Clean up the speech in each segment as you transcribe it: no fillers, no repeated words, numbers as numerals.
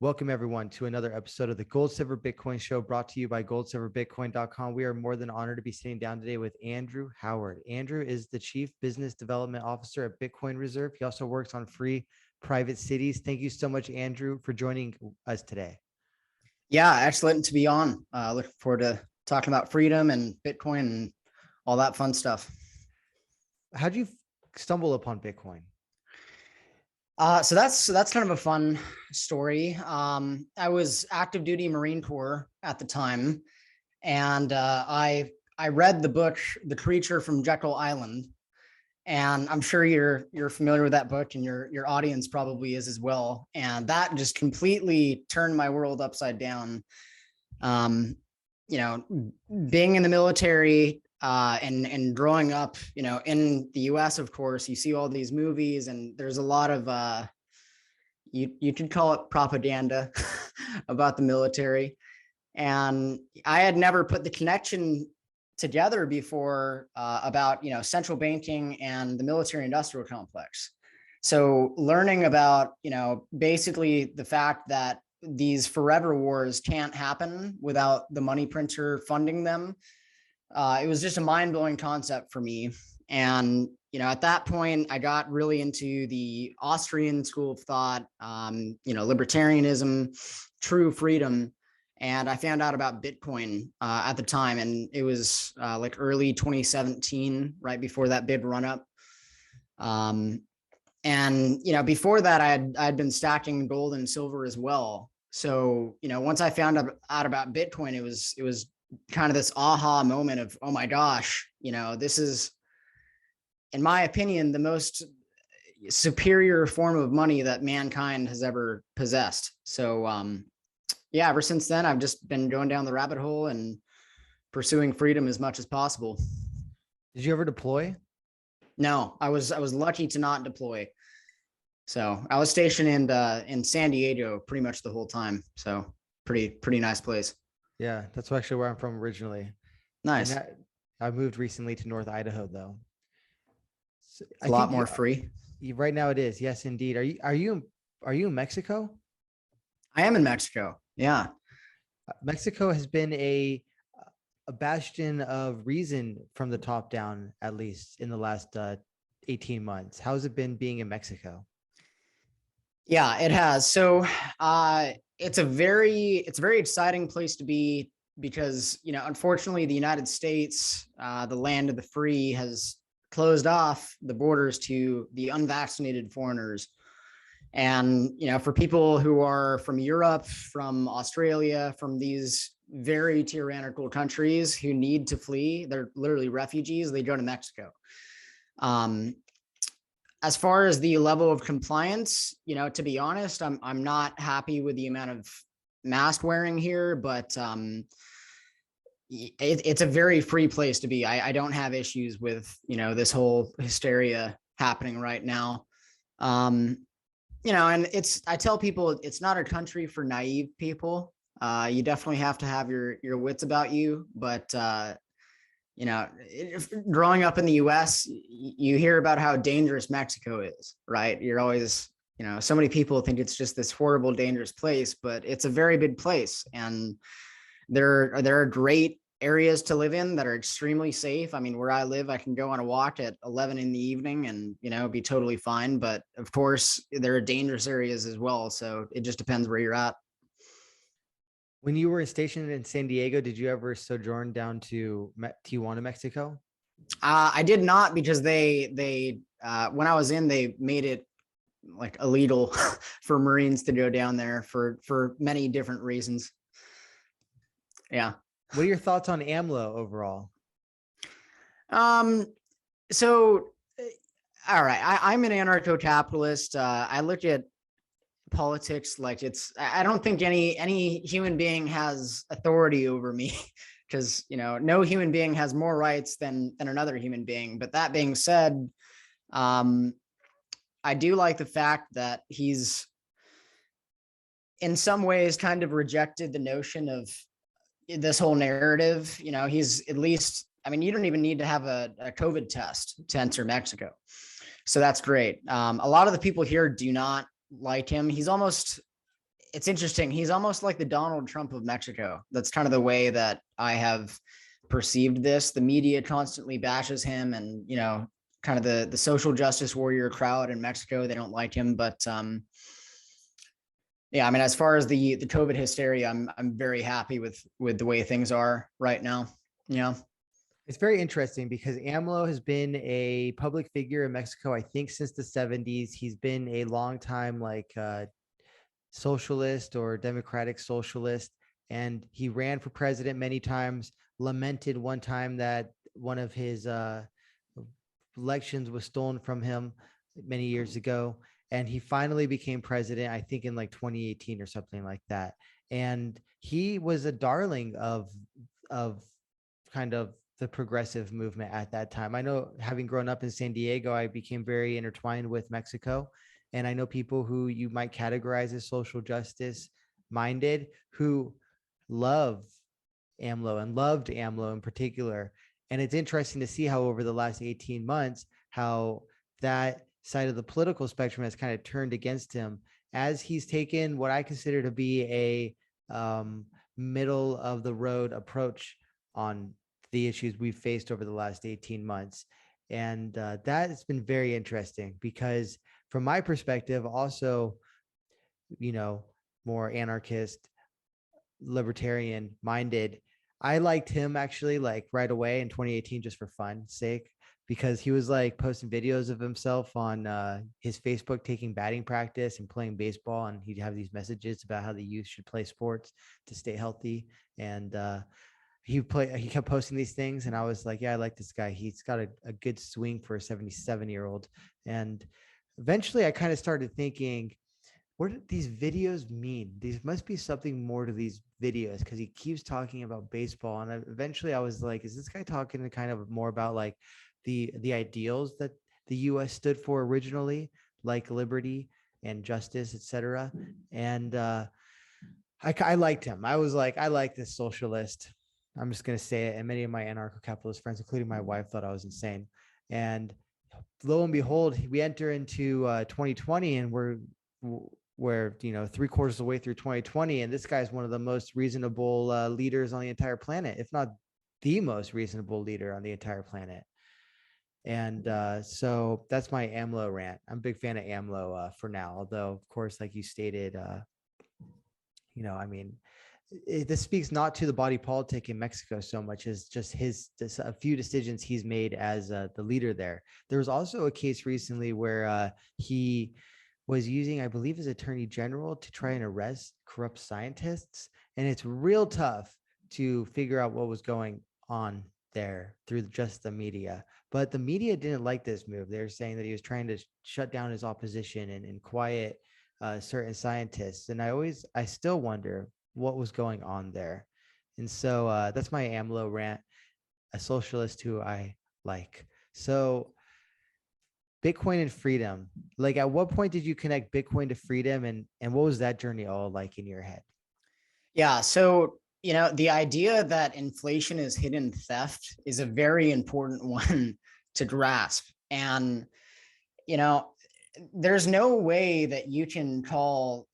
Welcome, everyone, to another episode of the Gold Silver Bitcoin Show brought to you by GoldSilverBitcoin.com. We are more than honored to be sitting down today with Andrew Howard. Andrew is the Chief Business Development Officer at Bitcoin Reserve. He also works on free private cities. Thank you so much, Andrew, for joining us today. Yeah, excellent to be on. Looking forward to talking about freedom and Bitcoin and all that fun stuff. How did you stumble upon Bitcoin? So that's kind of a fun story. I was active duty Marine Corps at the time, and I read the book The Creature from Jekyll Island, and I'm sure you're familiar with that book, and your audience probably is as well. And that just completely turned my world upside down. Being in the military. And growing up, in the US, of course, you see all these movies and there's a lot of, you could call it propaganda about the military. And I had never put the connection together before about, central banking and the military industrial complex. So learning about, basically the fact that these forever wars can't happen without the money printer funding them. It was just a mind-blowing concept for me. And, at that point, I got really into the Austrian school of thought, libertarianism, true freedom. And I found out about Bitcoin at the time. And it was like early 2017, right before that big run up. Before that, I'd been stacking gold and silver as well. So, once I found out about Bitcoin, it was kind of this aha moment of, oh my gosh, this is, in my opinion, the most superior form of money that mankind has ever possessed. So, ever since then, I've just been going down the rabbit hole and pursuing freedom as much as possible. Did you ever deploy? No, I was lucky to not deploy. So I was stationed in San Diego pretty much the whole time. So pretty nice place. Yeah, that's actually where I'm from originally. Nice. I moved recently to North Idaho, though. So a lot more free. Right now it is. Yes, indeed. Are you in Mexico? I am in Mexico. Yeah. Mexico has been a bastion of reason from the top down, at least in the last 18 months. How's it been being in Mexico? Yeah, it has. So it's a very exciting place to be because, unfortunately, the United States, the land of the free, has closed off the borders to the unvaccinated foreigners. And, for people who are from Europe, from Australia, from these very tyrannical countries who need to flee, they're literally refugees, they go to Mexico. As far as the level of compliance, to be honest, I'm not happy with the amount of mask wearing here, but it's a very free place to be. I don't have issues with, this whole hysteria happening right now. And I tell people it's not a country for naive people. You definitely have to have your wits about you, but growing up in the US, you hear about how dangerous Mexico is, right? You're always, so many people think it's just this horrible, dangerous place, but it's a very big place. And there are great areas to live in that are extremely safe. I mean, where I live, I can go on a walk at 11 in the evening and, be totally fine. But of course, there are dangerous areas as well. So it just depends where you're at. When you were stationed in San Diego, did you ever sojourn down to Tijuana, Mexico? I did not, because they when I was in, they made it like illegal for Marines to go down there for many different reasons. Yeah. What are your thoughts on AMLO overall? So, all right, I'm an anarcho-capitalist. I look at politics like I don't think any human being has authority over me, because no human being has more rights than another human being. But that being said, I do like the fact that he's in some ways kind of rejected the notion of this whole narrative. He's at least, I mean, you don't even need to have a COVID test to enter Mexico. So that's great. A lot of the people here do not like him. He's almost, it's interesting. He's almost like the Donald Trump of Mexico. That's kind of the way that I have perceived this. The media constantly bashes him, and kind of the social justice warrior crowd in Mexico, they don't like him. But yeah, I mean, as far as the COVID hysteria, I'm very happy with the way things are right now. Yeah. It's very interesting because AMLO has been a public figure in Mexico, I think, since the 70s. He's been a long time socialist or democratic socialist, and he ran for president many times. Lamented one time that one of his elections was stolen from him many years ago, and he finally became president, I think in like 2018 or something like that. And he was a darling of kind of the progressive movement at that time. I know, having grown up in San Diego, I became very intertwined with Mexico. And I know people who you might categorize as social justice minded who love AMLO and loved AMLO in particular. And it's interesting to see how over the last 18 months, how that side of the political spectrum has kind of turned against him as he's taken what I consider to be a middle of the road approach on the issues we've faced over the last 18 months. And that has been very interesting because from my perspective, also, more anarchist, libertarian minded, I liked him actually like right away in 2018 just for fun's sake, because he was like posting videos of himself on his Facebook taking batting practice and playing baseball, and he'd have these messages about how the youth should play sports to stay healthy. And he kept posting these things, and I was like, yeah, I like this guy. He's got a good swing for a 77-year-old. And eventually I kind of started thinking, what do these videos mean? These must be something more to these videos, because he keeps talking about baseball. And eventually I was like, is this guy talking kind of more about like the ideals that the US stood for originally, like liberty and justice, etc. And I liked him. I was like, I like this socialist. I'm just going to say it. And many of my anarcho-capitalist friends, including my wife, thought I was insane. And lo and behold, we enter into 2020, and we're 3/4 of the way through 2020, and this guy's one of the most reasonable leaders on the entire planet, if not the most reasonable leader on the entire planet. And so that's my AMLO rant. I'm a big fan of AMLO for now, although of course, like you stated, I mean, this speaks not to the body politic in Mexico so much as just a few decisions he's made as the leader there. There was also a case recently where he was using, I believe, his attorney general to try and arrest corrupt scientists. And it's real tough to figure out what was going on there through just the media. But the media didn't like this move. They're saying that he was trying to shut down his opposition and quiet certain scientists. And I still wonder what was going on there. And so that's my AMLO rant, a socialist who I like. So Bitcoin and freedom. Like, at what point did you connect Bitcoin to freedom, and what was that journey all like in your head? Yeah. So, the idea that inflation is hidden theft is a very important one to grasp. And, there's no way that you can call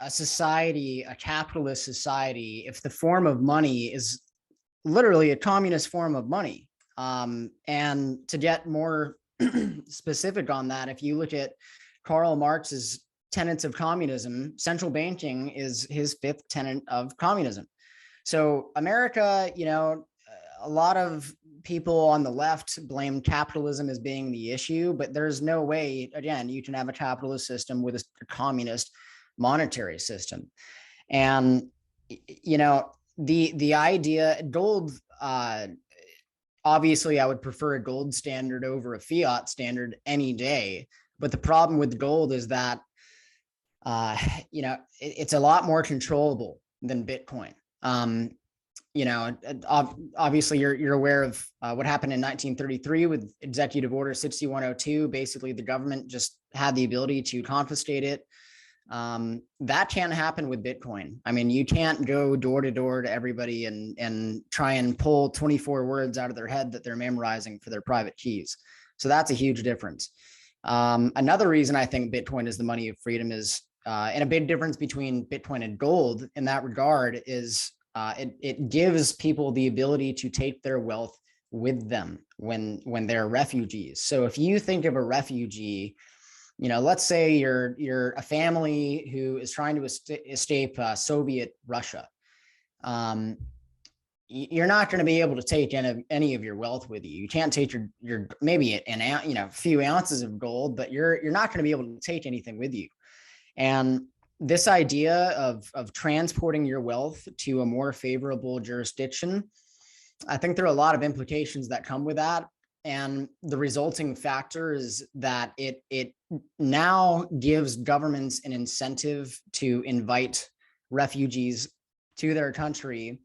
a society a capitalist society if the form of money is literally a communist form of money. And to get more specific on that, if you look at Karl Marx's tenets of communism, central banking is his fifth tenet of communism. So America, a lot of people on the left blame capitalism as being the issue, but there's no way, again, you can have a capitalist system with a communist monetary system. And the idea, gold, obviously I would prefer a gold standard over a fiat standard any day. But the problem with gold is that it's a lot more controllable than Bitcoin. Obviously you're aware of what happened in 1933 with Executive Order 6102. Basically, the government just had the ability to confiscate it. That can't happen with Bitcoin. I mean, you can't go door to door to everybody and try and pull 24 words out of their head that they're memorizing for their private keys. So that's a huge difference. Another reason I think Bitcoin is the money of freedom is and a big difference between Bitcoin and gold in that regard is it gives people the ability to take their wealth with them when they're refugees. So if you think of a refugee, let's say you're a family who is trying to escape Soviet Russia. You're not going to be able to take any of your wealth with you. You can't take your maybe a few ounces of gold, but you're not going to be able to take anything with you. And this idea of transporting your wealth to a more favorable jurisdiction, I think there are a lot of implications that come with that. And the resulting factor is that it now gives governments an incentive to invite refugees to their country,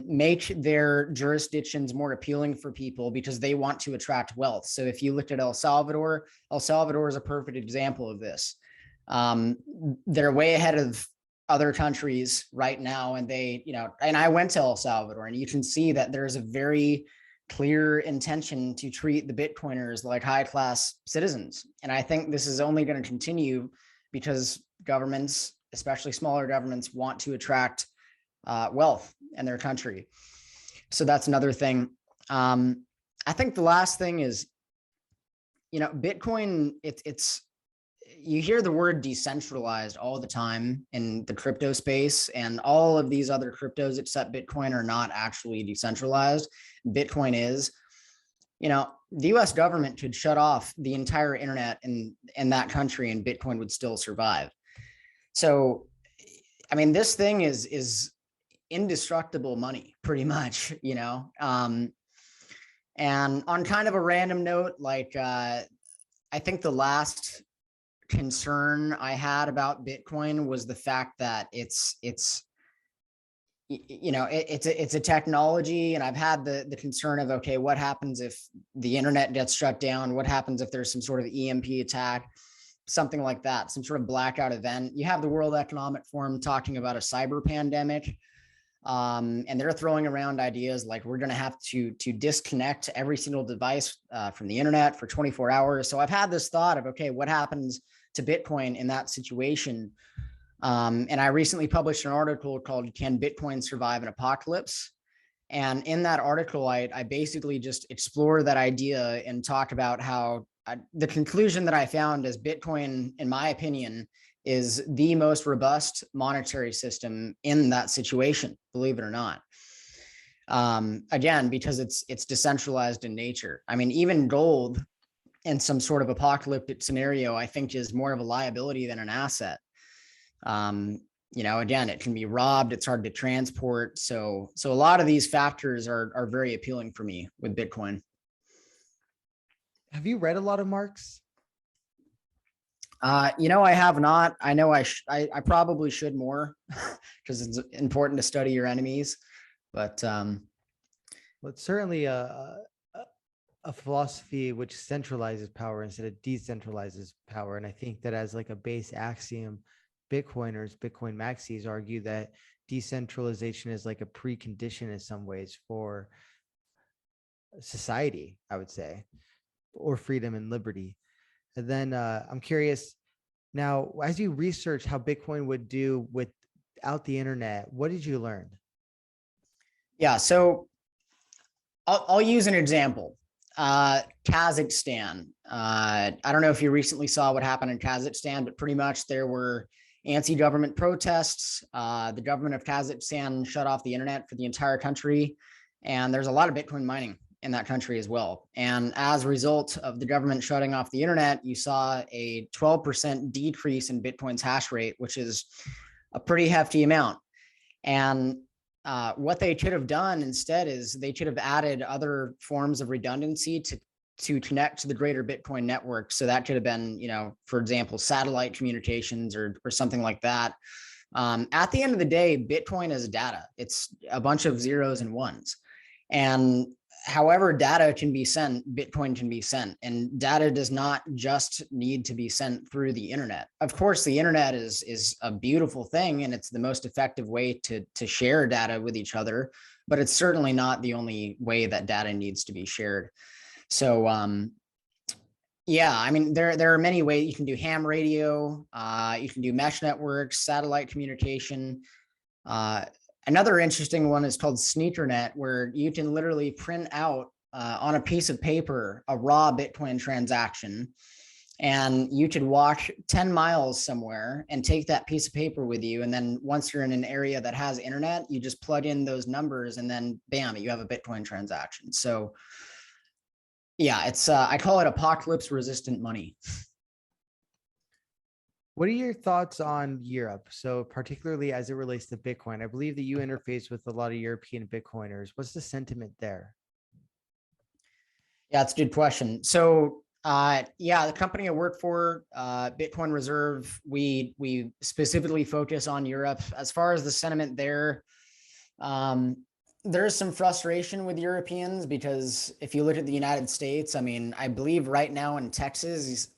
make their jurisdictions more appealing for people because they want to attract wealth. So if you looked at El Salvador is a perfect example of this. They're way ahead of other countries right now. And and I went to El Salvador, and you can see that there's a very clear intention to treat the Bitcoiners like high-class citizens. And I think this is only going to continue because governments, especially smaller governments, want to attract wealth in their country. So that's another thing. I think the last thing is, Bitcoin, it's you hear the word decentralized all the time in the crypto space, and all of these other cryptos except Bitcoin are not actually decentralized. Bitcoin is. The US government could shut off the entire internet in that country and Bitcoin would still survive. So, this thing is indestructible money, pretty much, and on kind of a random note, I think the last concern I had about Bitcoin was the fact that it's a technology, and I've had the concern of, okay, what happens if the internet gets shut down? What happens if there's some sort of EMP attack, something like that, some sort of blackout event? You have the World Economic Forum talking about a cyber pandemic, and they're throwing around ideas like we're going to have to disconnect every single device from the internet for 24 hours. So I've had this thought of, okay, what happens to Bitcoin in that situation? And I recently published an article called "Can Bitcoin Survive an Apocalypse?" And in that article, I basically just explore that idea and talk about how the conclusion that I found is Bitcoin, in my opinion, is the most robust monetary system in that situation, believe it or not. Again, because it's decentralized in nature. Even gold in some sort of apocalyptic scenario, I think, is more of a liability than an asset. Again, it can be robbed, it's hard to transport. So a lot of these factors are very appealing for me with Bitcoin. Have you read a lot of Marx? I have not. I know I probably should more because it's important to study your enemies, but well, it's certainly a philosophy which centralizes power instead of decentralizes power. And I think that as like a base axiom, Bitcoin maxis argue that decentralization is like a precondition in some ways for society, I would say, or freedom and liberty. And then I'm curious now, as you research how Bitcoin would do without the internet, what did you learn? Yeah, so I'll use an example. Kazakhstan. I don't know if you recently saw what happened in Kazakhstan, but pretty much there were anti-government protests. The government of Kazakhstan shut off the internet for the entire country, and there's a lot of Bitcoin mining in that country as well. And as a result of the government shutting off the internet, you saw a 12% decrease in Bitcoin's hash rate, which is a pretty hefty amount. And what they could have done instead is they should have added other forms of redundancy to connect to the greater Bitcoin network. So that could have been, for example, satellite communications or something like that. At the end of the day, Bitcoin is data. It's a bunch of zeros and ones. And however data can be sent, Bitcoin can be sent. And data does not just need to be sent through the internet. Of course, the internet is a beautiful thing, and it's the most effective way to share data with each other, but it's certainly not the only way that data needs to be shared. So Yeah, I mean, there are many ways you can do ham radio, you can do mesh networks, satellite communication. Uh, Another interesting one is called SneakerNet, where you can literally print out on a piece of paper a raw Bitcoin transaction, and you could walk 10 miles somewhere and take that piece of paper with you. And then once you're in an area that has internet, you just plug in those numbers and then bam, you have a Bitcoin transaction. So yeah, it's I call it apocalypse resistant money. What are your thoughts on Europe? So particularly as it relates to Bitcoin, I believe that you interface with a lot of European Bitcoiners. What's the sentiment there? Yeah, it's a good question. So yeah, the company I work for, Bitcoin Reserve, we specifically focus on Europe. As far as the sentiment there, um, there's some frustration with Europeans because if you look at the United States, I mean, I believe right now in Texas,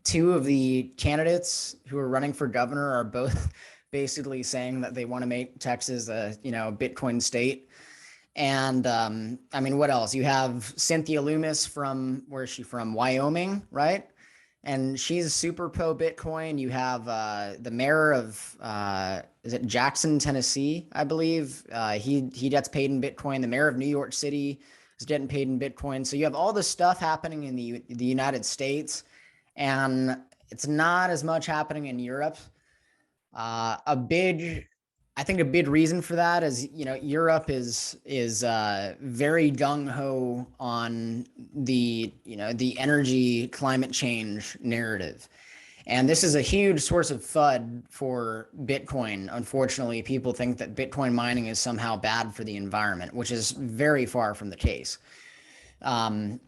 two of the candidates who are running for governor are both basically saying that they want to make Texas a Bitcoin state. And I mean, what else? You have Cynthia Loomis from, where is she from? Wyoming, right? And she's super pro Bitcoin. You have the mayor of is it Jackson, Tennessee, I believe. He gets paid in Bitcoin. The mayor of New York City is getting paid in Bitcoin. So you have all this stuff happening in the United States, and it's not as much happening in Europe. A big I think a big reason for that is, Europe is very gung ho on the energy climate change narrative, and this is a huge source of FUD for Bitcoin. Unfortunately, people think that Bitcoin mining is somehow bad for the environment, which is very far from the case. Um,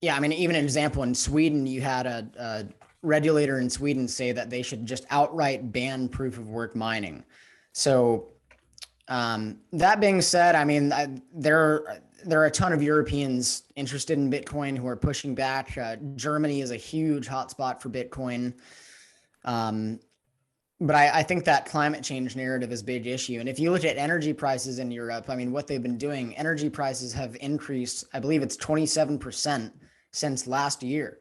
yeah, I mean, even an example in Sweden, you had a regulator in Sweden say that they should just outright ban proof of work mining. So that being said, I mean, there are a ton of Europeans interested in Bitcoin who are pushing back. Germany is a huge hotspot for Bitcoin. But I think that climate change narrative is a big issue. And if you look at energy prices in Europe, I mean, what they've been doing, energy prices have increased, I believe it's 27% since last year.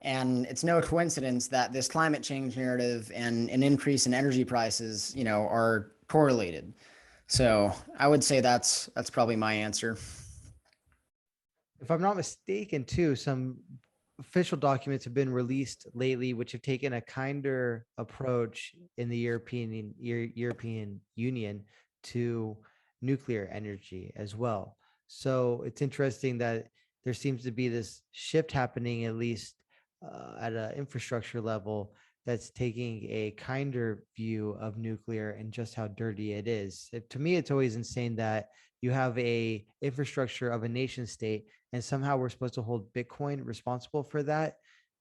And it's no coincidence that this climate change narrative and an increase in energy prices, are correlated. So I would say that's probably my answer. If I'm not mistaken, too, some official documents have been released lately, which have taken a kinder approach in the European Union to nuclear energy as well. So it's interesting that there seems to be this shift happening, at least at an infrastructure level, that's taking a kinder view of nuclear and just how dirty it is. To me, it's always insane that you have a infrastructure of a nation state and somehow we're supposed to hold Bitcoin responsible for that.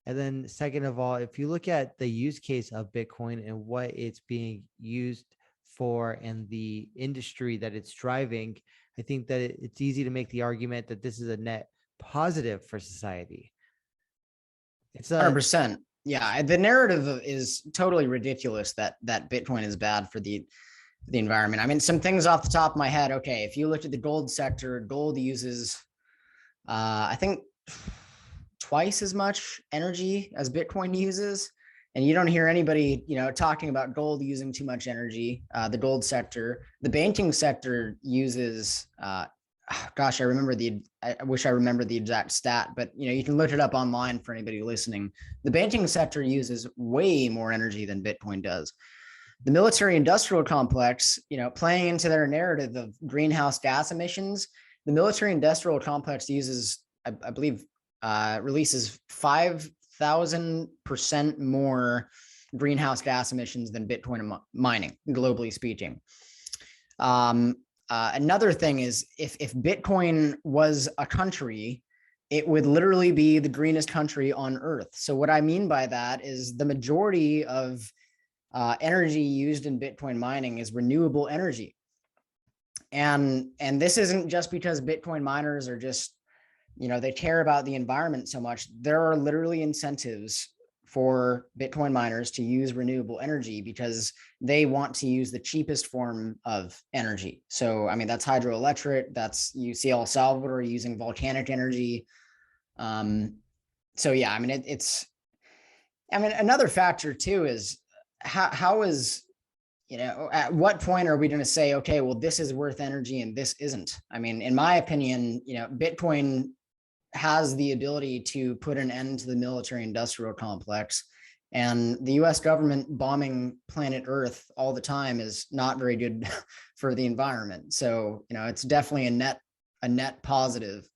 And then second of all, if you look at the use case of Bitcoin and what it's being used for and the industry that it's driving, I think that it's easy to make the argument that this is a net positive for society. It's a 100%. Yeah, the narrative is totally ridiculous that Bitcoin is bad for the environment. I mean, some things off the top of my head. Okay, if you look at the gold sector, gold uses, I think, twice as much energy as Bitcoin uses. And you don't hear anybody, talking about gold using too much energy. The gold sector, the banking sector uses, gosh, I wish I remember the exact stat, but you can look it up online for anybody listening. The banking sector uses way more energy than Bitcoin does. The military industrial complex, playing into their narrative of greenhouse gas emissions, the military industrial complex uses, I believe, releases 5,000% more greenhouse gas emissions than Bitcoin mining, globally speaking. Another thing is if Bitcoin was a country, it would literally be the greenest country on earth. So what I mean by that is the majority of energy used in Bitcoin mining is renewable energy. And this isn't just because Bitcoin miners are just, they care about the environment so much. There are literally incentives for Bitcoin miners to use renewable energy because they want to use the cheapest form of energy. So, I mean, that's hydroelectric. You see El Salvador using volcanic energy. so yeah, I mean, I mean, another factor too is how is, at what point are we going to say, okay, well, this is worth energy and this isn't? I mean, in my opinion, Bitcoin has the ability to put an end to the military industrial complex. And the US government bombing planet Earth all the time is not very good for the environment. So, it's definitely a net positive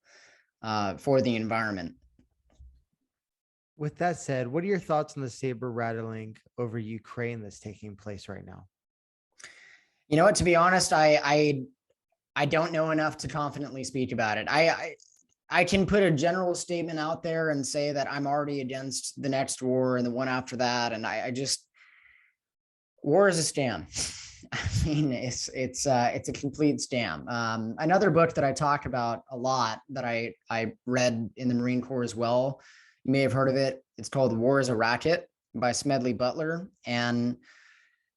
for the environment. With that said, what are your thoughts on the saber rattling over Ukraine that's taking place right now? You know what? To be honest, I don't know enough to confidently speak about it. I can put a general statement out there and say that I'm already against the next war and the one after that, and I just war is a scam. I mean, it's a complete scam. Another book that I talk about a lot that I read in the Marine Corps as well. You may have heard of it. It's called War is a Racket by Smedley Butler, and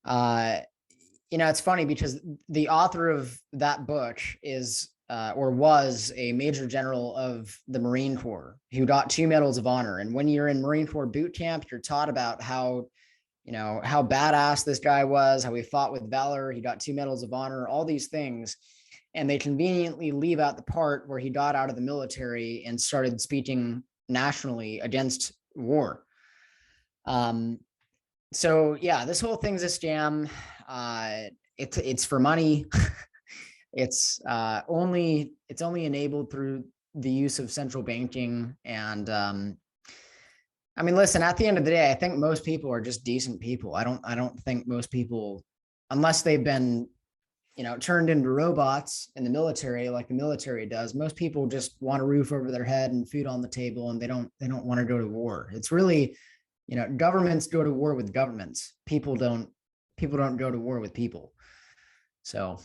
it's funny because the author of that book is or was a major general of the Marine Corps who got 2 medals of honor. And when you're in Marine Corps boot camp, you're taught about how badass this guy was, how he fought with valor. He got 2 medals of honor, all these things. And they conveniently leave out the part where he got out of the military and started speaking nationally against war. So yeah, this whole thing's a scam. It's for money. It's only enabled through the use of central banking. And I mean, listen, at the end of the day, I think most people are just decent people. I don't think most people, unless they've been, turned into robots in the military, like the military does, most people just want a roof over their head and food on the table, and they don't want to go to war. It's really, governments go to war with governments. People don't go to war with people. So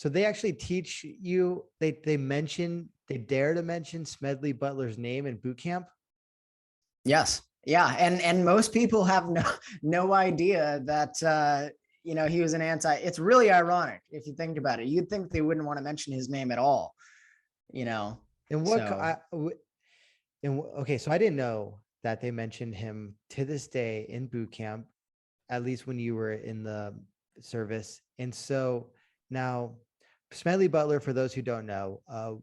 they actually teach you, they dare to mention Smedley Butler's name in boot camp. Yes. Yeah. And most people have no idea that, he was an it's really ironic if you think about it. You'd think they wouldn't want to mention his name at all, And what, okay. So I didn't know that they mentioned him to this day in boot camp, at least when you were in the service. And so now Smedley Butler, for those who don't know,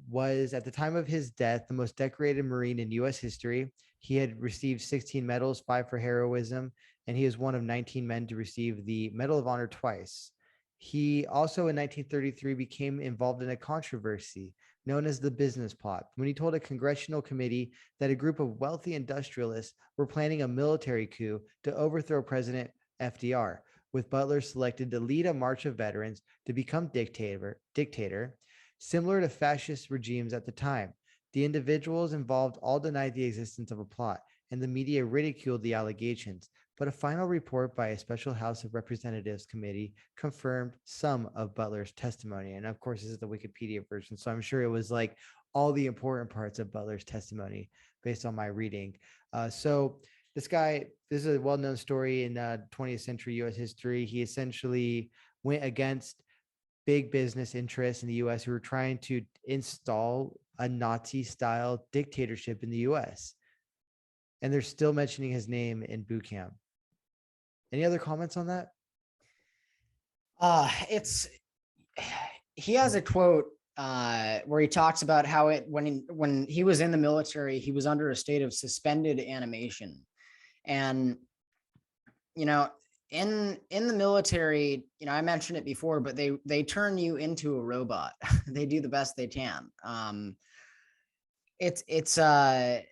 was at the time of his death the most decorated Marine in U.S. history. He had received 16 medals, 5 for heroism, and he was one of 19 men to receive the Medal of Honor twice. He also in 1933 became involved in a controversy known as the business plot, when he told a congressional committee that a group of wealthy industrialists were planning a military coup to overthrow President FDR, with Butler selected to lead a march of veterans to become dictator, similar to fascist regimes at the time. The individuals involved all denied the existence of a plot, and the media ridiculed the allegations. But a final report by a special House of Representatives committee confirmed some of Butler's testimony. And of course, this is the Wikipedia version, so I'm sure it was like all the important parts of Butler's testimony based on my reading. So this guy, this is a well-known story in 20th century U.S. history. He essentially went against big business interests in the U.S. who were trying to install a Nazi-style dictatorship in the U.S. And they're still mentioning his name in boot camp. Any other comments on that? He has a quote where he talks about how when he was in the military, he was under a state of suspended animation. And, in the military, I mentioned it before, but they turn you into a robot. They do the best they can. They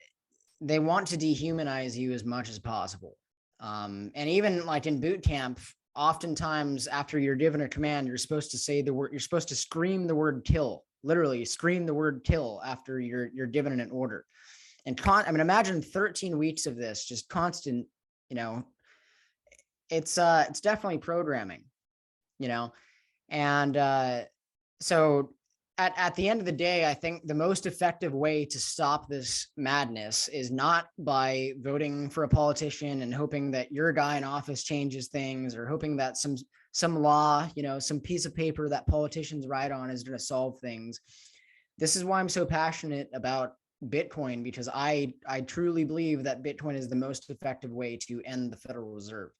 want to dehumanize you as much as possible. And even like in boot camp, oftentimes after you're given a command, you're supposed to say the word, you're supposed to scream the word kill, literally scream the word kill after you're given an order. And imagine 13 weeks of this, just constant, it's definitely programming, and so at the end of the day, I think the most effective way to stop this madness is not by voting for a politician and hoping that your guy in office changes things, or hoping that some law, some piece of paper that politicians write on is going to solve things. This is why I'm so passionate about Bitcoin because I truly believe that Bitcoin is the most effective way to end the Federal Reserve.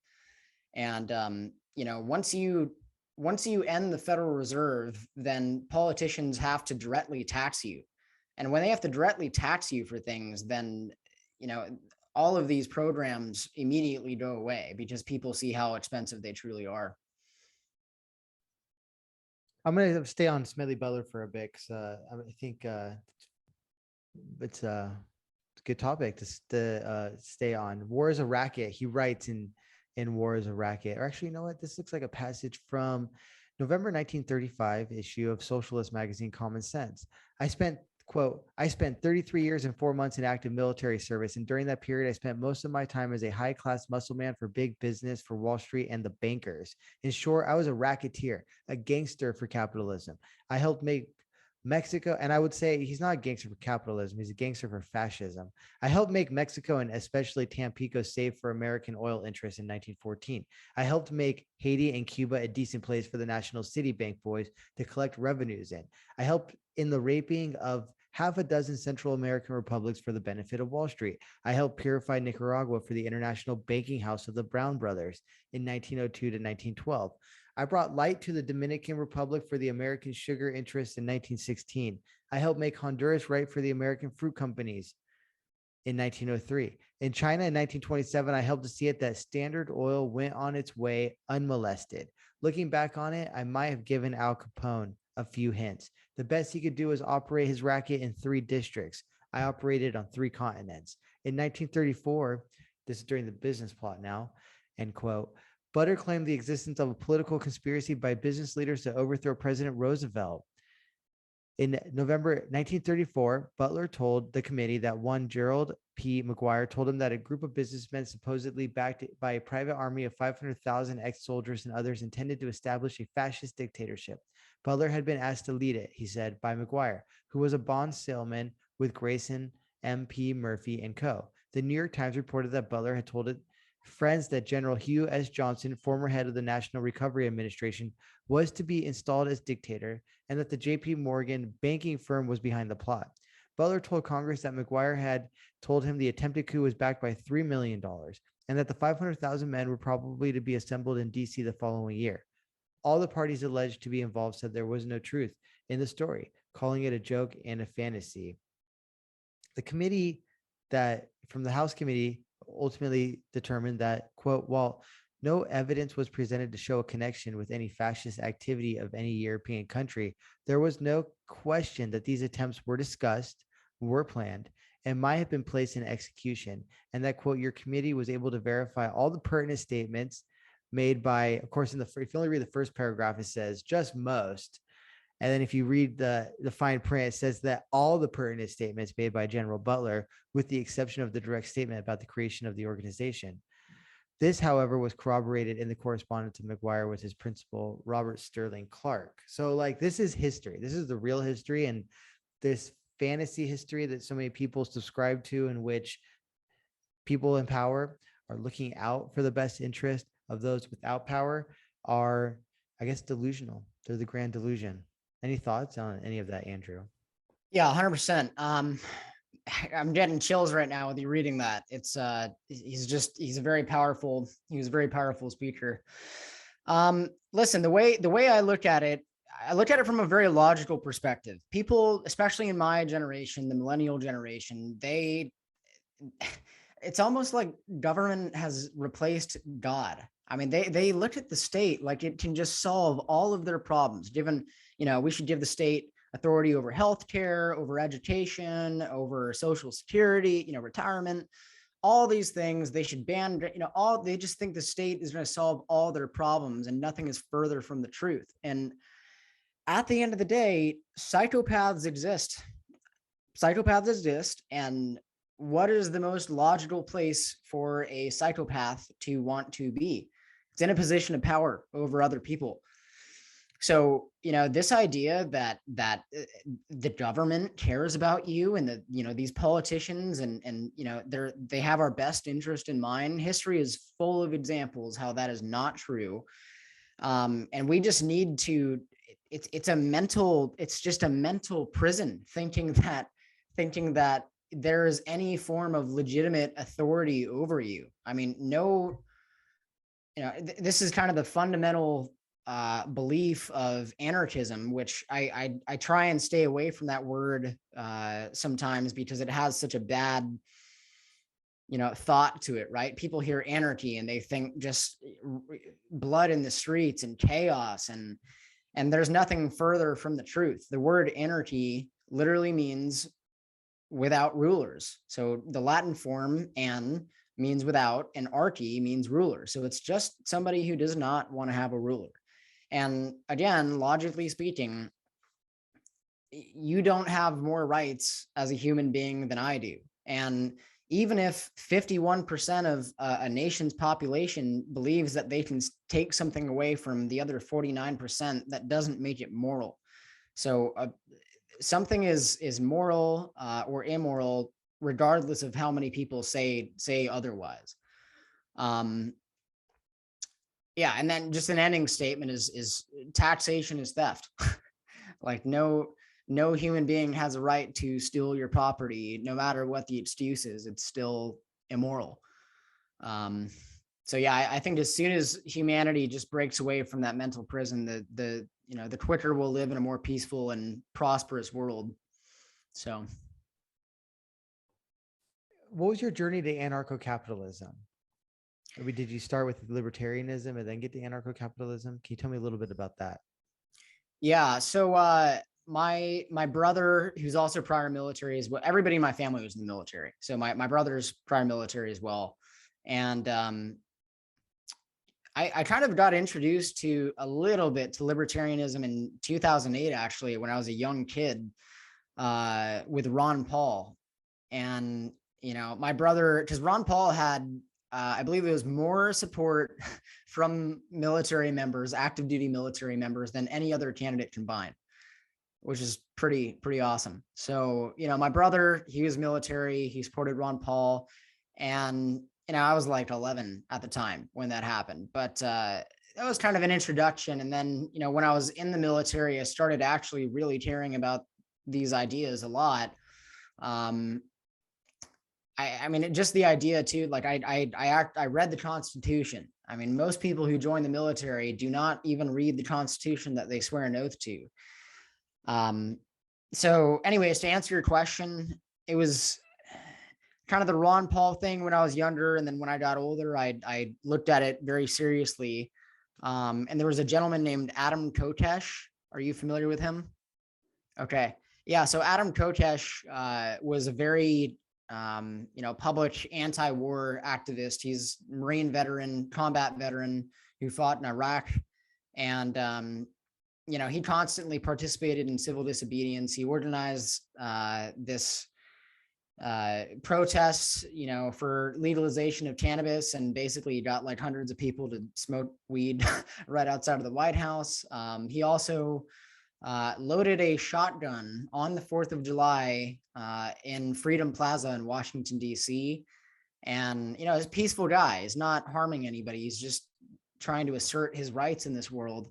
And once you end the Federal Reserve, then politicians have to directly tax you. And when they have to directly tax you for things, then all of these programs immediately go away because people see how expensive they truly are. I'm gonna stay on Smedley Butler for a bit because I think it's a good topic to stay on. War is a racket. He writes in War is a Racket. Or actually, you know what? This looks like a passage from November 1935 issue of socialist magazine Common Sense. I spent 33 years and 4 months in active military service. And during that period, I spent most of my time as a high-class muscle man for big business, for Wall Street and the bankers. In short, I was a racketeer, a gangster for capitalism. I helped make Mexico, and I would say he's not a gangster for capitalism. He's a gangster for fascism. I helped make Mexico and especially Tampico safe for American oil interests in 1914. I helped make Haiti and Cuba a decent place for the National City Bank boys to collect revenues in. I helped in the raping of half a dozen Central American republics for the benefit of Wall Street. I helped purify Nicaragua for the international banking house of the Brown brothers in 1902 to 1912. I brought light to the Dominican Republic for the American sugar interests in 1916. I helped make Honduras right for the American fruit companies in 1903. In China in 1927, I helped to see it that Standard Oil went on its way unmolested. Looking back on it, I might have given Al Capone a few hints. The best he could do was operate his racket in 3 districts. I operated on 3 continents. In 1934, this is during the business plot now, end quote, Butler claimed the existence of a political conspiracy by business leaders to overthrow President Roosevelt. In November 1934, Butler told the committee that one Gerald P. McGuire told him that a group of businessmen supposedly backed by a private army of 500,000 ex-soldiers and others intended to establish a fascist dictatorship. Butler had been asked to lead it, he said, by McGuire, who was a bond salesman with Grayson, M.P. Murphy, and Co. The New York Times reported that Butler had told friends that General Hugh S. Johnson, former head of the National Recovery Administration, was to be installed as dictator, and that the J.P. Morgan banking firm was behind the plot. Butler told Congress that McGuire had told him the attempted coup was backed by $3 million, and that the 500,000 men were probably to be assembled in D.C. the following year. All the parties alleged to be involved said there was no truth in the story, calling it a joke and a fantasy. The committee from the House committee ultimately determined that, quote, while no evidence was presented to show a connection with any fascist activity of any European country, there was no question that these attempts were discussed, were planned, and might have been placed in execution, and that, quote, your committee was able to verify all the pertinent statements made by, of course, if you only read the first paragraph, it says just most. And then if you read the fine print, it says that all the pertinent statements made by General Butler, with the exception of the direct statement about the creation of the organization. This, however, was corroborated in the correspondence of McGuire with his principal, Robert Sterling Clark. So, like, this is history. This is the real history, and this fantasy history that so many people subscribe to, in which people in power are looking out for the best interest of those without power, are, I guess, delusional. They're the grand delusion. Any thoughts on any of that, Andrew? Yeah, 100%. I'm getting chills right now with you reading that. It's he's a very powerful speaker. Listen, the way I look at it from a very logical perspective. People, especially in my generation, the millennial generation, it's almost like government has replaced God. I mean, they look at the state like it can just solve all of their problems. Given, we should give the state authority over healthcare, over education, over social security, retirement, all these things. They should ban, they just think the state is going to solve all their problems, and nothing is further from the truth. And at the end of the day, psychopaths exist. And what is the most logical place for a psychopath to want to be? It's in a position of power over other people. So, this idea that the government cares about you, and that, these politicians and they have our best interest in mind. History is full of examples how that is not true. And we just need to, it's just a mental prison, thinking that there's any form of legitimate authority over you. I mean, no, this is kind of the fundamental belief of anarchism, which I try and stay away from that word sometimes because it has such a bad thought to it, right? People hear anarchy and they think just blood in the streets and chaos, and there's nothing further from the truth. The word anarchy literally means without rulers. So the Latin form "an" means without, and archy means ruler. So it's just somebody who does not want to have a ruler. And again, logically speaking, you don't have more rights as a human being than I do. And even if 51% of a nation's population believes that they can take something away from the other 49%, that doesn't make it moral. So something is moral or immoral, regardless of how many people say otherwise. Yeah, and then just an ending statement is taxation is theft. Like no human being has a right to steal your property, no matter what the excuse is. It's still immoral. So yeah, I think as soon as humanity just breaks away from that mental prison, the quicker we'll live in a more peaceful and prosperous world. So, what was your journey to anarcho-capitalism? I mean, did you start with libertarianism and then get to anarcho-capitalism? Can you tell me a little bit about that? Yeah. So my brother, who's also prior military, is what everybody in my family was in the military. So my brother's prior military as well. And I kind of got introduced to a little bit to libertarianism in 2008, actually, when I was a young kid with Ron Paul. And, my brother, because Ron Paul had, I believe it was more support from military members, active duty military members, than any other candidate combined, which is pretty awesome. So, my brother, he was military, he supported Ron Paul, and I was like 11 at the time when that happened, but that was kind of an introduction. And then, when I was in the military, I started actually really caring about these ideas a lot. I mean, just the idea too, like I read the Constitution. I mean, most people who join the military do not even read the Constitution that they swear an oath to. So anyways, to answer your question, it was kind of the Ron Paul thing when I was younger. And then when I got older, I looked at it very seriously. And there was a gentleman named Adam Kotesh. Are you familiar with him? Okay. Yeah. So Adam Kotesh was a very, public anti-war activist. He's a Marine veteran, combat veteran who fought in Iraq. And, he constantly participated in civil disobedience. He organized this protests, for legalization of cannabis, and basically got like hundreds of people to smoke weed right outside of the White House. He also loaded a shotgun on the 4th of July in Freedom Plaza in Washington, D.C. And, he's a peaceful guy. He's not harming anybody. He's just trying to assert his rights in this world.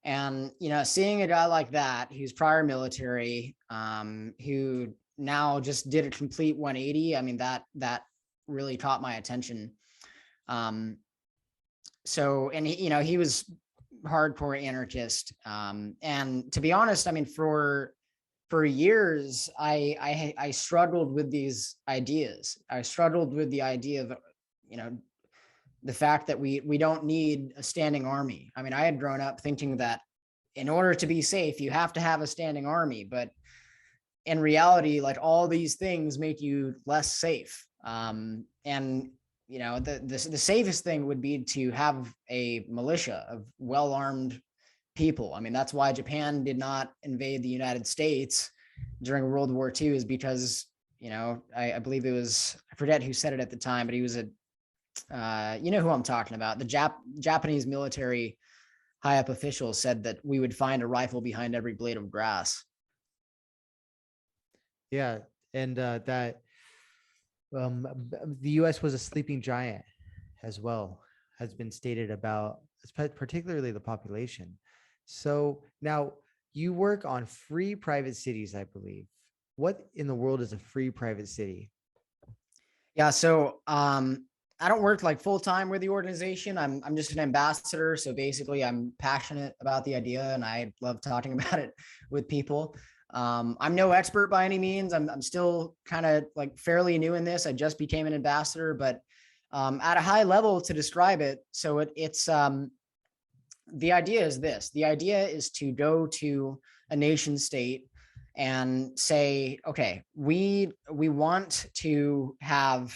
And, seeing a guy like that, who's prior military, who now just did a complete 180. I mean, that really caught my attention. So, and he was hardcore anarchist. And to be honest, I mean, for years, I struggled with these ideas. I struggled with the idea of, the fact that we don't need a standing army. I mean, I had grown up thinking that in order to be safe, you have to have a standing army, but in reality, like, all these things make you less safe. And the safest thing would be to have a militia of well-armed people. I mean, that's why Japan did not invade the United States during World War II, is because, I believe it was, I forget who said it at the time, but he was you know who I'm talking about. The Japanese military high up official said that we would find a rifle behind every blade of grass. Yeah, and that the U.S. was a sleeping giant as well, has been stated about, particularly the population. So now you work on free private cities, I believe. What in the world is a free private city? Yeah, so I don't work like full time with the organization. I'm just an ambassador. So basically, I'm passionate about the idea, and I love talking about it with people. I'm no expert by any means. I'm still kind of like fairly new in this. I just became an ambassador, but at a high level to describe it. So it's the idea is this: the idea is to go to a nation state and say, okay, we want to have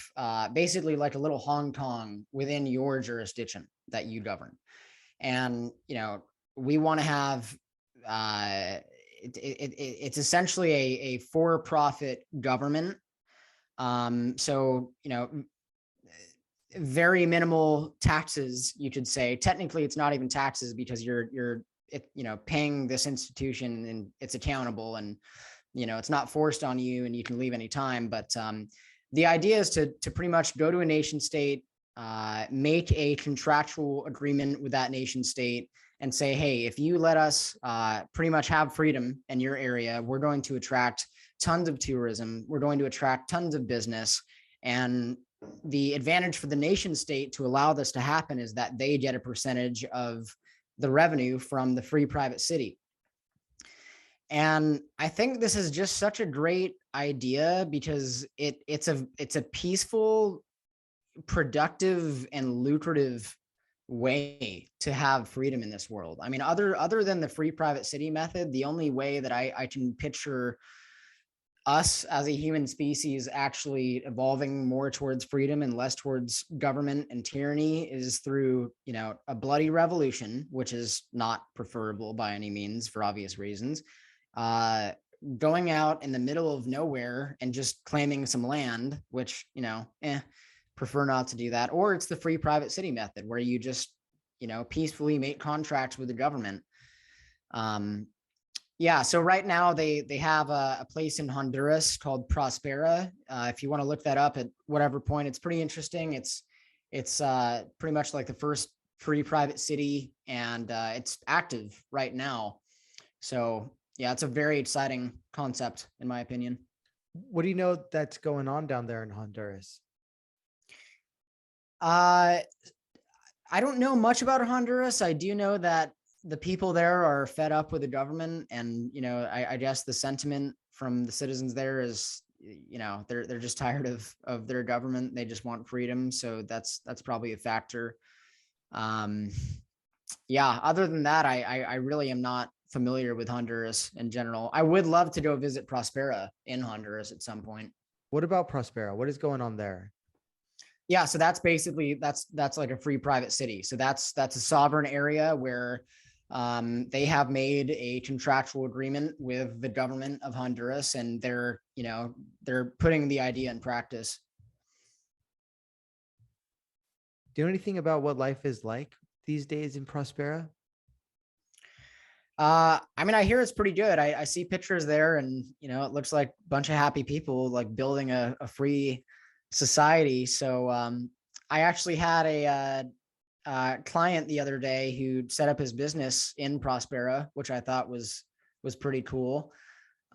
basically like a little Hong Kong within your jurisdiction that you govern, and we want to have it's essentially a for-profit government. So very minimal taxes, you could say. Technically, it's not even taxes because you're paying this institution and it's accountable, and it's not forced on you and you can leave anytime. But the idea is to pretty much go to a nation state, make a contractual agreement with that nation state and say, hey, if you let us pretty much have freedom in your area, we're going to attract tons of tourism, we're going to attract tons of business. And the advantage for the nation state to allow this to happen is that they get a percentage of the revenue from the free private city. And I think this is just such a great idea because it's a peaceful, productive, and lucrative way to have freedom in this world. I mean, other than the free private city method, the only way that I can picture us as a human species actually evolving more towards freedom and less towards government and tyranny is through, a bloody revolution, which is not preferable by any means for obvious reasons. Going out in the middle of nowhere and just claiming some land, which, prefer not to do that. Or it's the free private city method where you just, peacefully make contracts with the government. Yeah, so right now they have a place in Honduras called Prospera. If you want to look that up at whatever point, it's pretty interesting. It's pretty much like the first free private city, and it's active right now. So yeah, it's a very exciting concept in my opinion. What do you know that's going on down there in Honduras? I don't know much about Honduras. I do know that the people there are fed up with the government, and I guess the sentiment from the citizens there is they're just tired of their government. They just want freedom, so that's probably a factor. Yeah, other than that, I really am not familiar with Honduras in general. I would love to go visit Prospera in Honduras at some point. What about Prospera? What is going on there? Yeah, so that's basically that's like a free private city. So that's a sovereign area where they have made a contractual agreement with the government of Honduras, and they're putting the idea in practice. Do you know anything about what life is like these days in Prospera? I mean, I hear it's pretty good. I see pictures there, and it looks like a bunch of happy people like building a free society. So I actually had a client the other day who set up his business in Prospera, which I thought was pretty cool.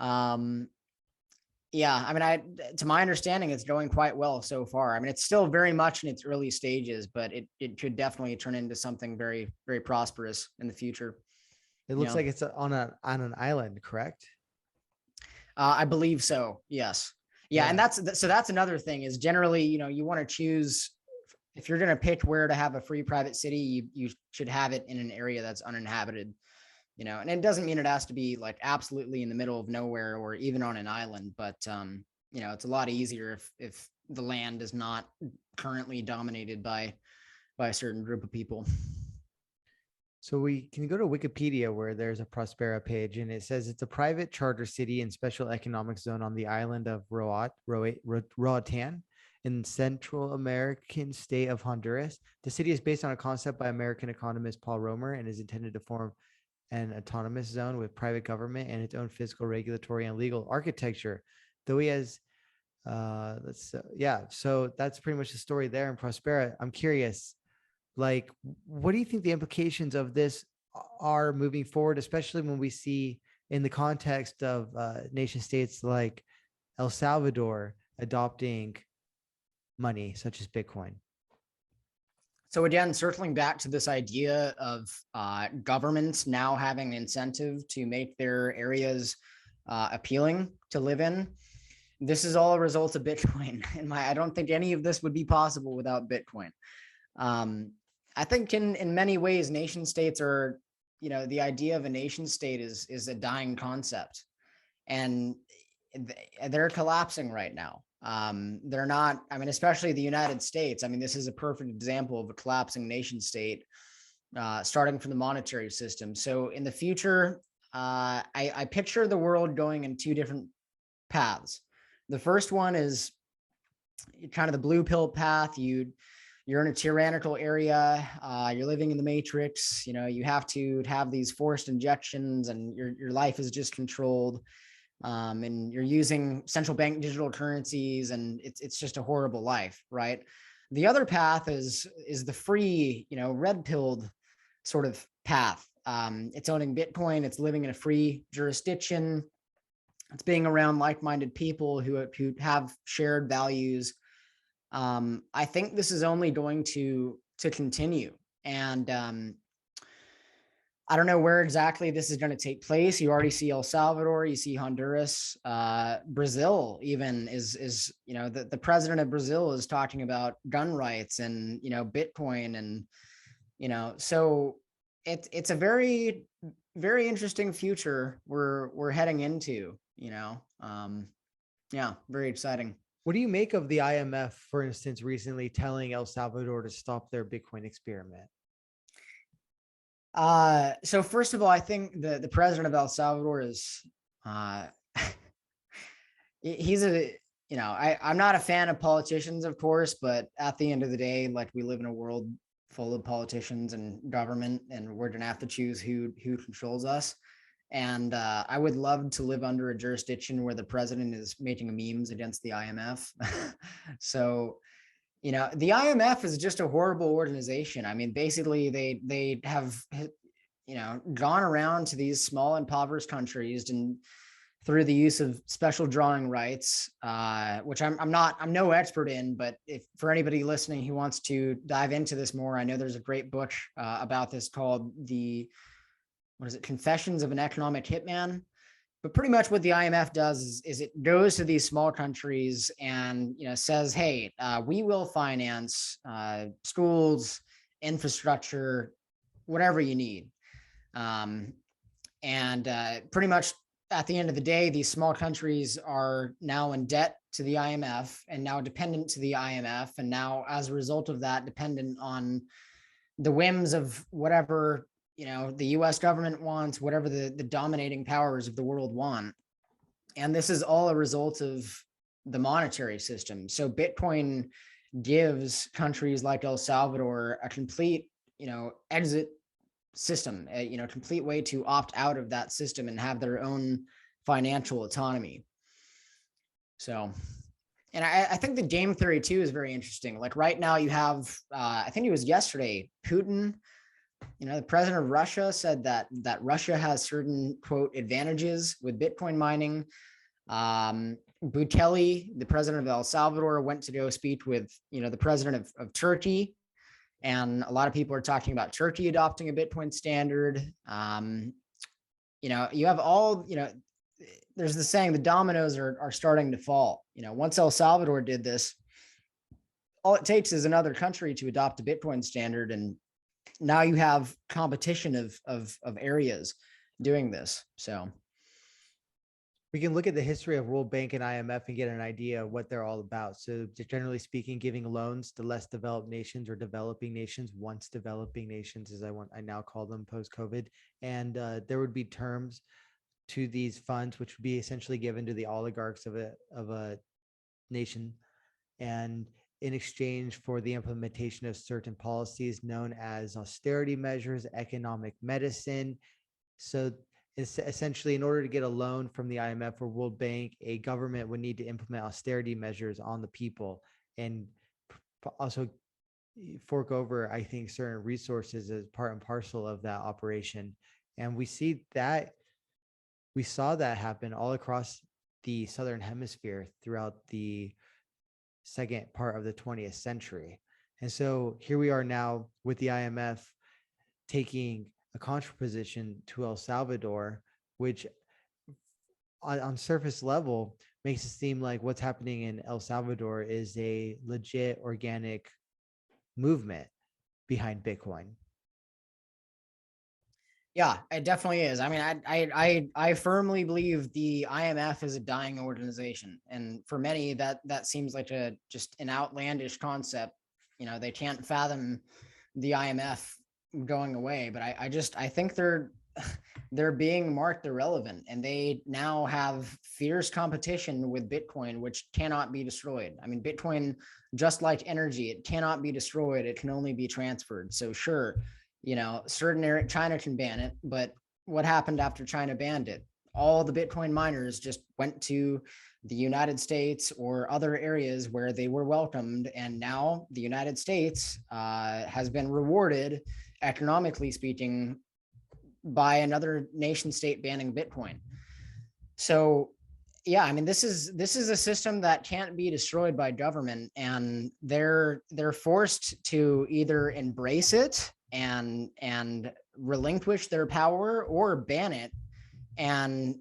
Yeah, I mean, to my understanding, it's going quite well so far. I mean, it's still very much in its early stages, but it could definitely turn into something very, very prosperous in the future. It looks like it's on an island, correct? I believe so. Yes. Yeah, and that's another thing is generally, you want to choose, if you're going to pick where to have a free private city, you should have it in an area that's uninhabited, and it doesn't mean it has to be like absolutely in the middle of nowhere or even on an island, but it's a lot easier if the land is not currently dominated by a certain group of people. So we can go to Wikipedia where there's a Prospera page, and it says it's a private charter city and special economic zone on the island of Roatan in Central American state of Honduras. The city is based on a concept by American economist Paul Romer and is intended to form an autonomous zone with private government and its own fiscal, regulatory, and legal architecture. Though he has, so that's pretty much the story there in Prospera. I'm curious, like, what do you think the implications of this are moving forward, especially when we see in the context of nation states like El Salvador adopting money such as Bitcoin? So again, circling back to this idea of governments now having an incentive to make their areas appealing to live in, this is all a result of Bitcoin. I don't think any of this would be possible without Bitcoin. I think in many ways, nation states are, the idea of a nation state is a dying concept, and they're collapsing right now. They're not, especially the United States. This is a perfect example of a collapsing nation state, starting from the monetary system. So in the future, I picture the world going in two different paths. The first one is kind of the blue pill path. You're in a tyrannical area. You're living in the matrix. You have to have these forced injections, and your life is just controlled. And you're using central bank digital currencies, and it's just a horrible life, right? The other path is the free, red pilled sort of path. It's owning Bitcoin. It's living in a free jurisdiction. It's being around like-minded people who have shared values. I think this is only going to continue, and I don't know where exactly this is going to take place. You already see El Salvador, you see Honduras, Brazil even is the president of Brazil is talking about gun rights and Bitcoin, and so it's a very, very interesting future we're heading into. Yeah, very exciting. What do you make of the IMF, for instance, recently telling El Salvador to stop their Bitcoin experiment? So first of all, I think the president of El Salvador is, he's I'm not a fan of politicians, of course, but at the end of the day, like, we live in a world full of politicians and government, and we're going to have to choose who controls us. And I would love to live under a jurisdiction where the president is making memes against the IMF. So, the IMF is just a horrible organization. Basically, they have, gone around to these small impoverished countries and through the use of special drawing rights, which I'm no expert in, but if for anybody listening who wants to dive into this more, I know there's a great book about this called Confessions of an Economic Hitman. But pretty much what the IMF does is it goes to these small countries and says, hey, we will finance schools, infrastructure, whatever you need. And pretty much at the end of the day, these small countries are now in debt to the IMF and now dependent to the IMF. And now, as a result of that, dependent on the whims of whatever the US government wants, whatever the dominating powers of the world want. And this is all a result of the monetary system. So Bitcoin gives countries like El Salvador a complete, exit system, a complete way to opt out of that system and have their own financial autonomy. So, and I think the game theory too is very interesting. Like right now you have, I think it was yesterday, Putin, the president of Russia said that Russia has certain, quote, advantages with Bitcoin mining. Bukele, the president of El Salvador, went to go speak with, the president of Turkey. And a lot of people are talking about Turkey adopting a Bitcoin standard. You have all, there's the saying, the dominoes are starting to fall. Once El Salvador did this, all it takes is another country to adopt a Bitcoin standard, and now you have competition of areas doing this. So we can look at the history of World Bank and IMF and get an idea of what they're all about. So generally speaking, giving loans to less developed nations or developing nations, once developing nations, as I now call them post-COVID. And there would be terms to these funds, which would be essentially given to the oligarchs of a nation. And in exchange for the implementation of certain policies known as austerity measures, economic medicine. So it's essentially, in order to get a loan from the IMF or World Bank, a government would need to implement austerity measures on the people and also fork over, I think, certain resources as part and parcel of that operation. And we saw that happen all across the Southern Hemisphere throughout the second part of the 20th century. And so here we are now with the IMF taking a contraposition to El Salvador, which on surface level makes it seem like what's happening in El Salvador is a legit organic movement behind Bitcoin. Yeah, it definitely is. I mean, I firmly believe the IMF is a dying organization, and for many that seems like just an outlandish concept. You know, they can't fathom the IMF going away, but I think they're being marked irrelevant, and they now have fierce competition with Bitcoin, which cannot be destroyed. I mean, Bitcoin, just like energy, it cannot be destroyed. It can only be transferred. So sure, you know, certain area, China can ban it, but what happened after China banned it? All the Bitcoin miners just went to the United States or other areas where they were welcomed. And now the United States has been rewarded, economically speaking, by another nation state banning Bitcoin. So yeah, I mean, this is a system that can't be destroyed by government, and they're forced to either embrace it and relinquish their power, or ban it and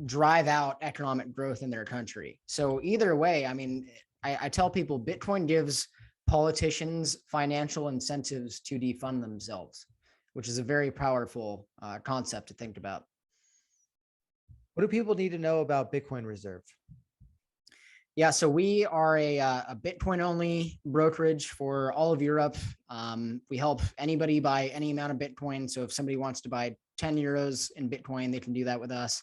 drive out economic growth in their country. So either way, I mean, I tell people Bitcoin gives politicians financial incentives to defund themselves, which is a very powerful concept to think about. What do people need to know about Bitcoin Reserve? Yeah, so we are a Bitcoin only brokerage for all of Europe. We help anybody buy any amount of Bitcoin. So if somebody wants to buy 10 euros in Bitcoin, they can do that with us.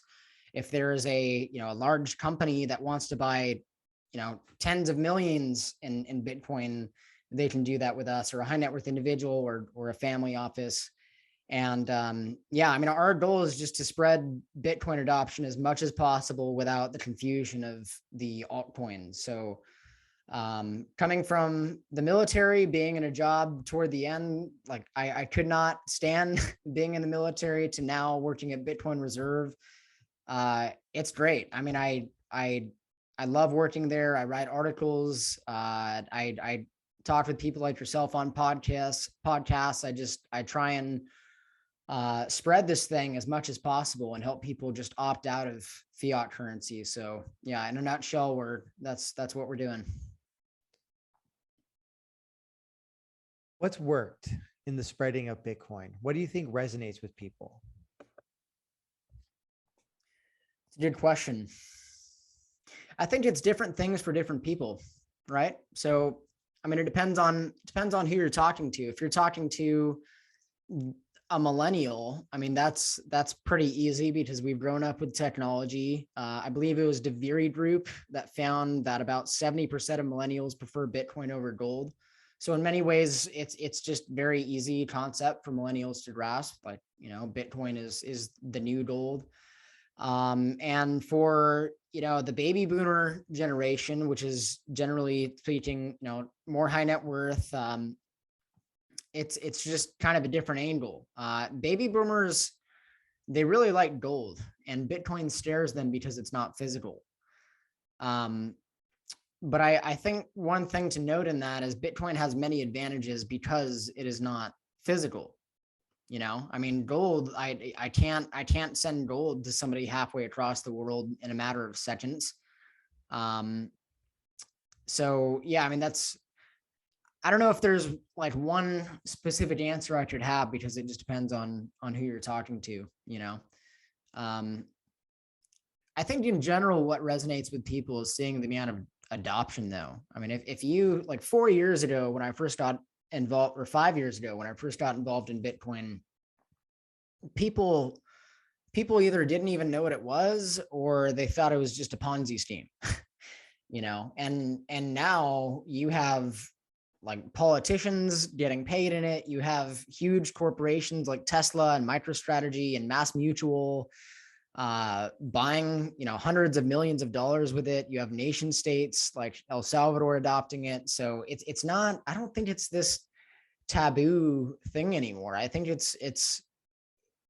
If there is a large company that wants to buy tens of millions in Bitcoin, they can do that with us, or a high net worth individual or a family office. And yeah, I mean, our goal is just to spread Bitcoin adoption as much as possible without the confusion of the altcoins. So coming from the military, being in a job toward the end, like I could not stand being in the military, to now working at Bitcoin Reserve. It's great. I mean, I love working there. I write articles. I talk with people like yourself on podcasts. I try and spread this thing as much as possible and help people just opt out of fiat currency. So yeah, in a nutshell, that's what we're doing. What's worked in the spreading of Bitcoin? What do you think resonates with people? It's a good question. I think it's different things for different people, right? So I mean, it depends on who you're talking to. If you're talking to a millennial, I mean, that's pretty easy because we've grown up with technology. I believe it was DeVere Group that found that about 70% of millennials prefer Bitcoin over gold. So in many ways, it's just very easy concept for millennials to grasp. Like, Bitcoin is the new gold. And for the baby boomer generation, which is generally speaking, more high net worth, it's just kind of a different angle. Baby boomers, they really like gold, and Bitcoin scares them because it's not physical. But I think one thing to note in that is Bitcoin has many advantages because it is not physical. I mean, gold, I can't send gold to somebody halfway across the world in a matter of seconds. So yeah, I mean, I don't know if there's like one specific answer I could have, because it just depends on who you're talking to. I think in general, what resonates with people is seeing the amount of adoption, though. I mean, if you, like 4 years ago when I first got involved, or 5 years ago when I first got involved in Bitcoin, people either didn't even know what it was, or they thought it was just a Ponzi scheme. And now you have like politicians getting paid in it. You have huge corporations like Tesla and MicroStrategy and Mass Mutual buying, hundreds of millions of dollars with it. You have nation states like El Salvador adopting it. So it's not, I don't think it's this taboo thing anymore. I think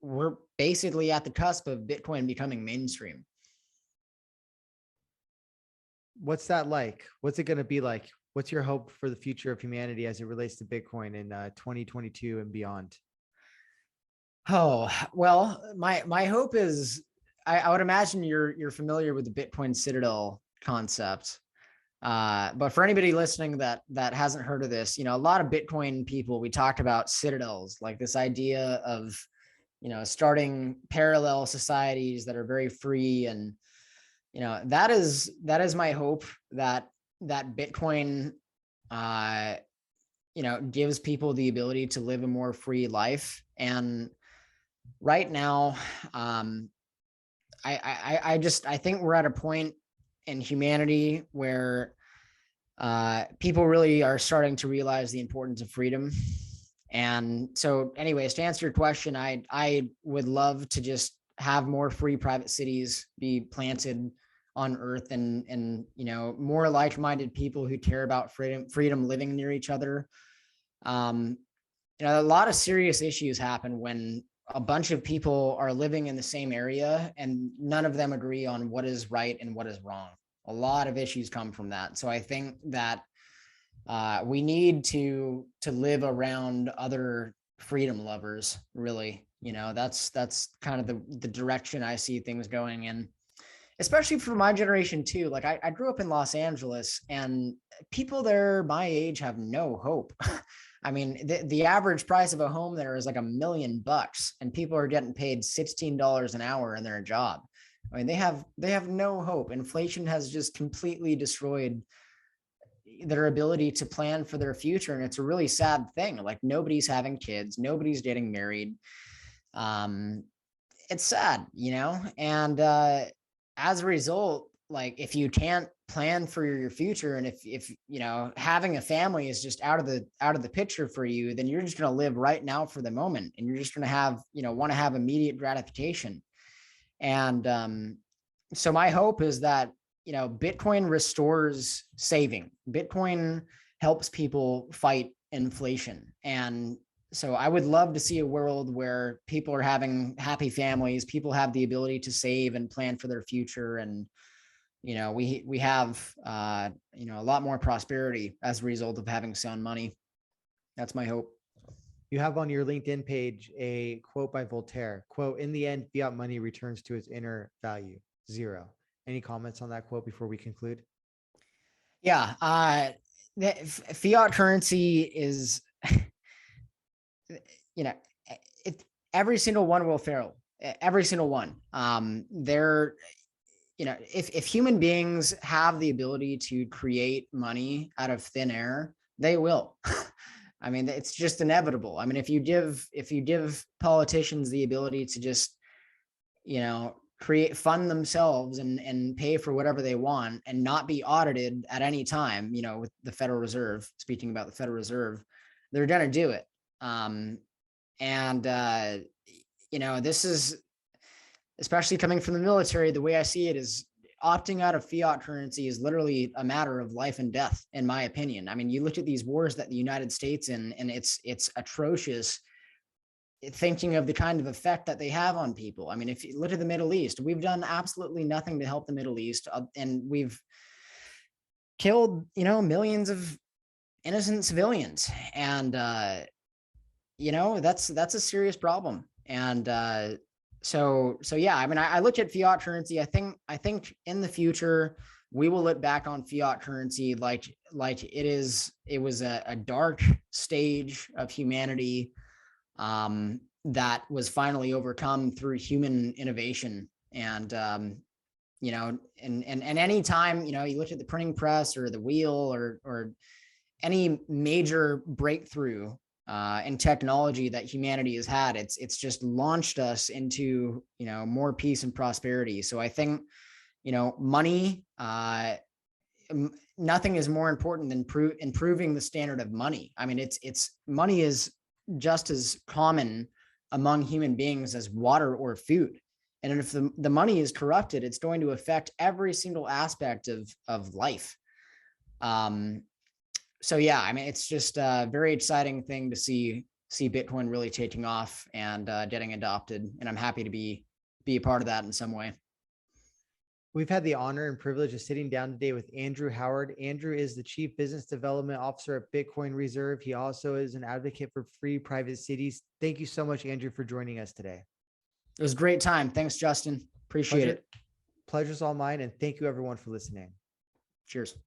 we're basically at the cusp of Bitcoin becoming mainstream. what's that like? What's it going to be like? What's your hope for the future of humanity as it relates to Bitcoin in 2022 and beyond? Oh, well, my hope is I would imagine you're familiar with the Bitcoin Citadel concept. But for anybody listening that hasn't heard of this, a lot of Bitcoin people, we talked about citadels, like this idea of, starting parallel societies that are very free. And, that is my hope that Bitcoin, uh, gives people the ability to live a more free life. And right now, I think we're at a point in humanity where people really are starting to realize the importance of freedom. And so, anyways, to answer your question, I would love to just have more free private cities be planted on Earth, and more like-minded people who care about freedom living near each other. Um, a lot of serious issues happen when a bunch of people are living in the same area and none of them agree on what is right and what is wrong. A lot of issues come from that. So I think that we need to live around other freedom lovers. Really, that's kind of the direction I see things going in, especially for my generation too. Like I grew up in Los Angeles, and people there my age have no hope. I mean, the average price of a home there is like $1,000,000, and people are getting paid $16 an hour in their job. I mean, they have no hope. Inflation has just completely destroyed their ability to plan for their future, and it's a really sad thing. Like nobody's having kids, nobody's getting married. It's sad, and as a result, like if you can't plan for your future, and if having a family is just out of the picture for you, then you're just going to live right now for the moment, and you're just going to have want to have immediate gratification. And so my hope is that Bitcoin restores saving. Bitcoin helps people fight inflation. And so I would love to see a world where people are having happy families, people have the ability to save and plan for their future, and we have a lot more prosperity as a result of having sound money. That's my hope. You have on your LinkedIn page a quote by Voltaire, quote, "In the end, fiat money returns to its inner value, zero." Any comments on that quote before we conclude? Yeah. Fiat currency is, it, every single one will fail. Every single one. If human beings have the ability to create money out of thin air, they will. I mean, it's just inevitable. I mean, if you give politicians the ability to just, fund themselves and pay for whatever they want and not be audited at any time, with the Federal Reserve, speaking about the Federal Reserve, they're going to do it. This is, especially coming from the military, the way I see it is opting out of fiat currency is literally a matter of life and death, in my opinion. I mean, you look at these wars that the United States in, and it's atrocious, thinking of the kind of effect that they have on people. I mean, if you look at the Middle East, we've done absolutely nothing to help the Middle East, and we've killed, millions of innocent civilians, and that's a serious problem. And so yeah, I mean, I look at fiat currency. I think in the future we will look back on fiat currency like it was a dark stage of humanity that was finally overcome through human innovation. And and any time you look at the printing press or the wheel or any major breakthrough in technology that humanity has had, it's just launched us into more peace and prosperity. So I think money, nothing is more important than improving the standard of money. I mean, it's money is just as common among human beings as water or food. And if the money is corrupted, it's going to affect every single aspect of life. So yeah, I mean, it's just a very exciting thing to see Bitcoin really taking off and getting adopted. And I'm happy to be a part of that in some way. We've had the honor and privilege of sitting down today with Andrew Howard. Andrew is the Chief Business Development Officer at Bitcoin Reserve. He also is an advocate for free private cities. Thank you so much, Andrew, for joining us today. It was a great time. Thanks, Justin. Appreciate it. Pleasure's all mine. And thank you, everyone, for listening. Cheers.